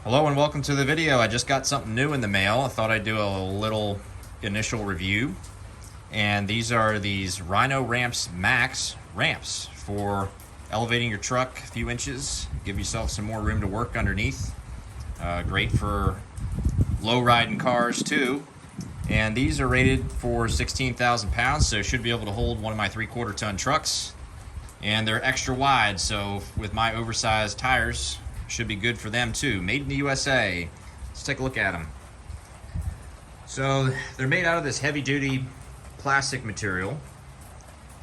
Hello and welcome to the video. I just got something new in the mail. I thought I'd do a little initial review. And these are these Rhinoramps Max ramps for elevating your truck a few inches, give yourself some more room to work underneath. Great for low riding cars too. And these are rated for 16,000 pounds, so should be able to hold one of my 3/4 ton trucks. And they're extra wide, so with my oversized tires, should be good for them too. Made in the USA. Let's take a look at them. So they're made out of this heavy duty plastic material,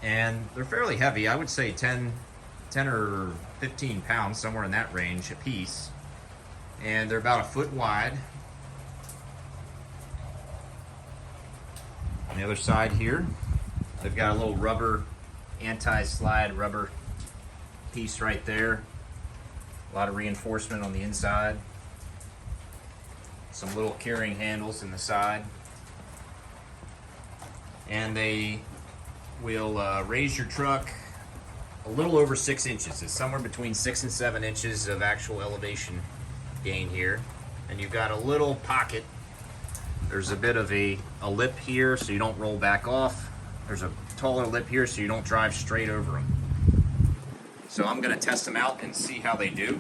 and they're fairly heavy. I would say 10 or 15 pounds, somewhere in that range a piece. And they're about 1 foot wide. On the other side here, they've got a little rubber, anti-slide rubber piece right there. A lot of reinforcement on the inside. Some little carrying handles in the side. And they will raise your truck a little over 6 inches. It's somewhere between 6 and 7 inches of actual elevation gain here. And you've got a little pocket. There's a bit of a lip here so you don't roll back off. There's a taller lip here so you don't drive straight over them. So I'm going to test them out and see how they do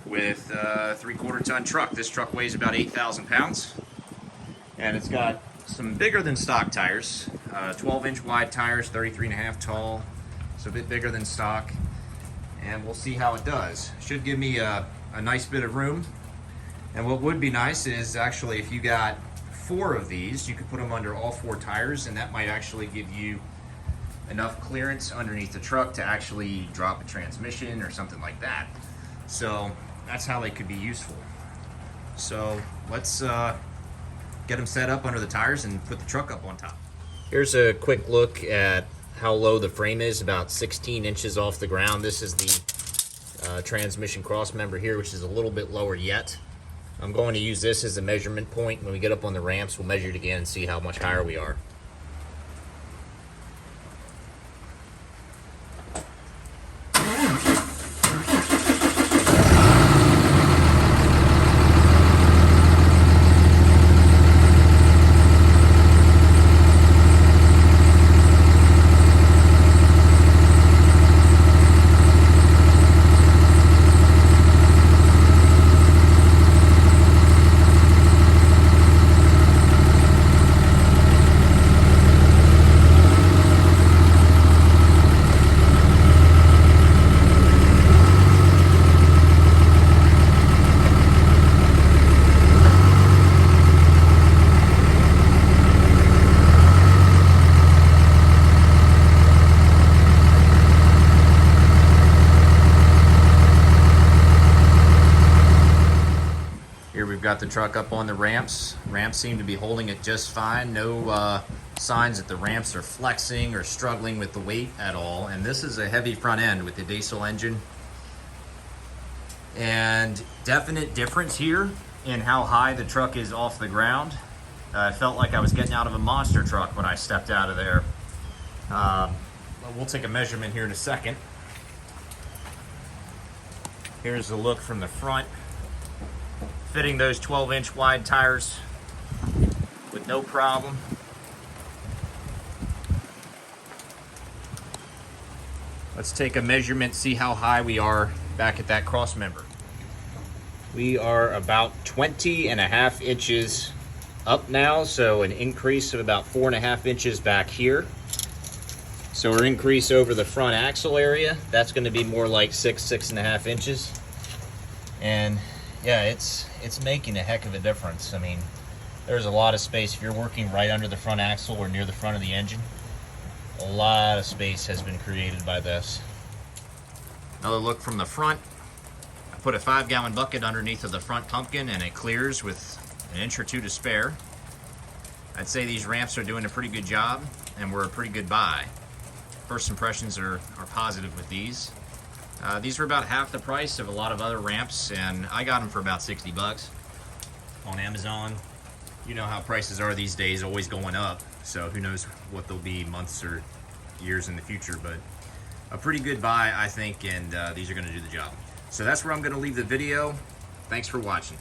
with a 3/4 ton truck. This truck weighs about 8,000 pounds, and it's got some bigger than stock tires, 12-inch wide tires, 33.5 tall, so a bit bigger than stock, and we'll see how it does. Should give me a nice bit of room. And what would be nice is actually if you got 4 of these, you could put them under all 4 tires, and that might actually give you enough clearance underneath the truck to actually drop a transmission or something like that. So that's how they could be useful. So let's get them set up under the tires and put the truck up on top. Here's a quick look at how low the frame is, about 16 inches off the ground. This is the transmission cross member here, which is a little bit lower yet. I'm going to use this as a measurement point. When we get up on the ramps, we'll measure it again and see how much higher we are. Here we've got the truck up on the ramps. Ramps seem to be holding it just fine. No signs that the ramps are flexing or struggling with the weight at all. And this is a heavy front end with the diesel engine. And definite difference here in how high the truck is off the ground. I felt like I was getting out of a monster truck when I stepped out of there. We'll take a measurement here in a second. Here's the look from the front. Fitting those 12-inch wide tires with no problem. Let's take a measurement, see how high we are back at that cross member. We are about 20.5 inches up now, so an increase of about 4.5 inches back here. So our increase over the front axle area, that's going to be more like 6.5 inches. And yeah, it's making a heck of a difference. I mean, there's a lot of space. If you're working right under the front axle or near the front of the engine, a lot of space has been created by this. Another look from the front. I put a 5-gallon bucket underneath of the front pumpkin and it clears with an inch or 2 to spare. I'd say these ramps are doing a pretty good job and were a pretty good buy. First impressions are positive with these. These were about half the price of a lot of other ramps, and I got them for about 60 bucks on Amazon. You know how prices are these days, always going up. So who knows what they'll be months or years in the future, but a pretty good buy, I think, and these are going to do the job. So that's where I'm going to leave the video. Thanks for watching.